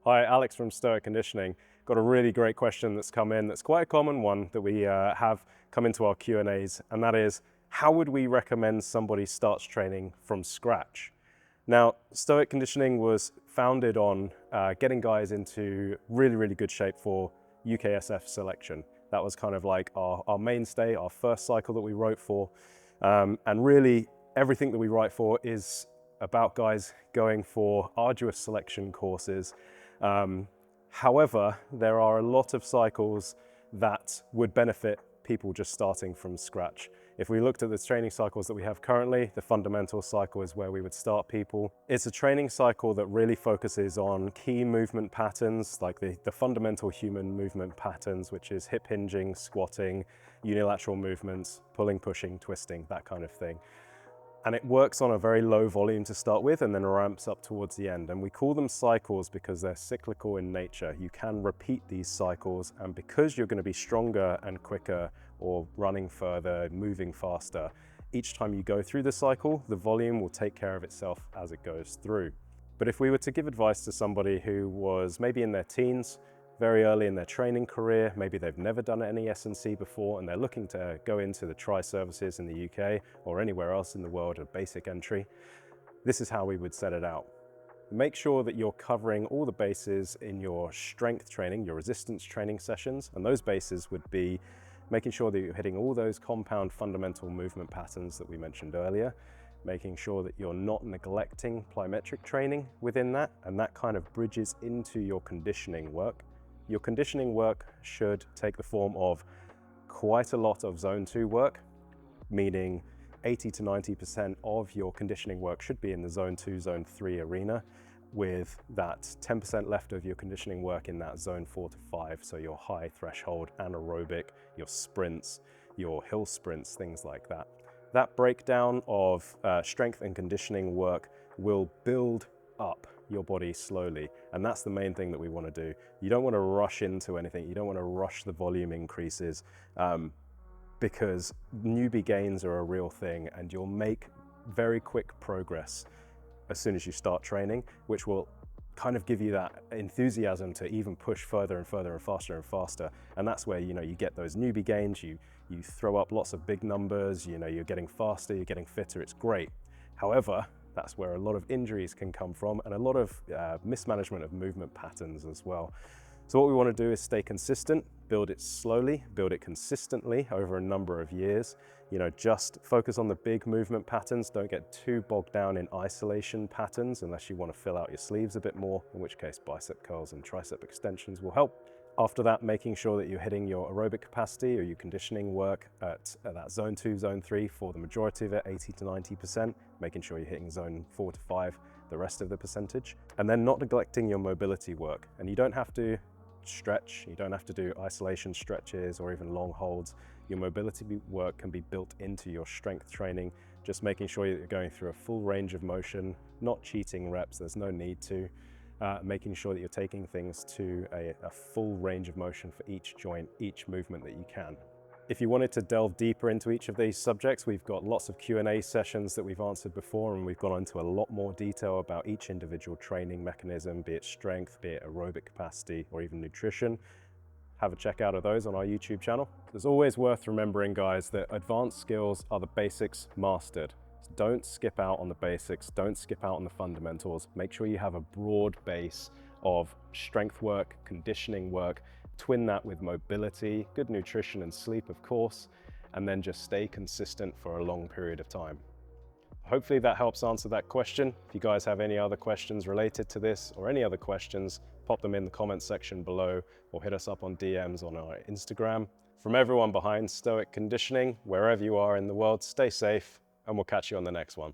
Hi, Alex from Stoic Conditioning. Got a really great question that's come in that's quite a common one that we have come into our Q&As, and that is, how would we recommend somebody starts training from scratch? Now, Stoic Conditioning was founded on getting guys into really good shape for UKSF selection. That was kind of like our mainstay, our first cycle that we wrote for. And really, everything that we write for is about guys going for arduous selection courses. However, there are a lot of cycles that would benefit people just starting from scratch. If we looked at the training cycles that we have currently, the fundamental cycle is where we would start people. It's a training cycle that really focuses on key movement patterns, like the fundamental human movement patterns, which is hip hinging, squatting, unilateral movements, pulling, pushing, twisting, that kind of thing. And it works on a very low volume to start with and then ramps up towards the end. And we call them cycles because they're cyclical in nature. You can repeat these cycles, and because you're going to be stronger and quicker or running further, moving faster, each time you go through the cycle, the volume will take care of itself as it goes through. But if we were to give advice to somebody who was maybe in their teens, very early in their training career, maybe they've never done any S&C before and they're looking to go into the tri-services in the UK or anywhere else in the world of basic entry, this is how we would set it out. Make sure that you're covering all the bases in your strength training, your resistance training sessions, and those bases would be making sure that you're hitting all those compound fundamental movement patterns that we mentioned earlier, making sure that you're not neglecting plyometric training within that, and that kind of bridges into your conditioning work. Your conditioning work should take the form of quite a lot of zone 2 work, meaning 80 to 90% of your conditioning work should be in the zone 2, zone 3 arena, with that 10% left of your conditioning work in that zone 4 to 5, so your high threshold, anaerobic, your sprints, your hill sprints, things like that. That breakdown of strength and conditioning work will build up your body slowly, and that's the main thing that we want to do. You don't want to rush into anything. You don't want to rush the volume increases because newbie gains are a real thing, and you'll make very quick progress as soon as you start training, which will kind of give you that enthusiasm to even push further and further and faster and faster. And that's where, you know, you get those newbie gains, you throw up lots of big numbers, you know, you're getting faster, you're getting fitter, it's great. However, that's where a lot of injuries can come from, and a lot of mismanagement of movement patterns as well. So what we want to do is stay consistent, build it slowly, build it consistently over a number of years. You know, just focus on the big movement patterns. Don't get too bogged down in isolation patterns unless you want to fill out your sleeves a bit more, in which case bicep curls and tricep extensions will help. After that, making sure that you're hitting your aerobic capacity or your conditioning work at that zone 2, zone 3 for the majority of it, 80 to 90%, making sure you're hitting zone 4 to 5, the rest of the percentage, and then not neglecting your mobility work. And you don't have to stretch, you don't have to do isolation stretches or even long holds. Your mobility work can be built into your strength training, just making sure that you're going through a full range of motion, not cheating reps, there's no need to. Making sure that you're taking things to a full range of motion for each joint, each movement that you can. If you wanted to delve deeper into each of these subjects, we've got lots of Q&A sessions that we've answered before, and we've gone into a lot more detail about each individual training mechanism, be it strength, be it aerobic capacity, or even nutrition. Have a check out of those on our YouTube channel. It's always worth remembering, guys, that advanced skills are the basics mastered. Don't skip out on the basics, don't skip out on the fundamentals. Make sure you have a broad base of strength work, conditioning work, twin that with mobility, good nutrition and sleep, of course, and then just stay consistent for a long period of time. Hopefully that helps answer that question. If you guys have any other questions related to this or any other questions, pop them in the comments section below or hit us up on DMs on our Instagram. From everyone behind Stoic Conditioning, wherever you are in the world, stay safe, and we'll catch you on the next one.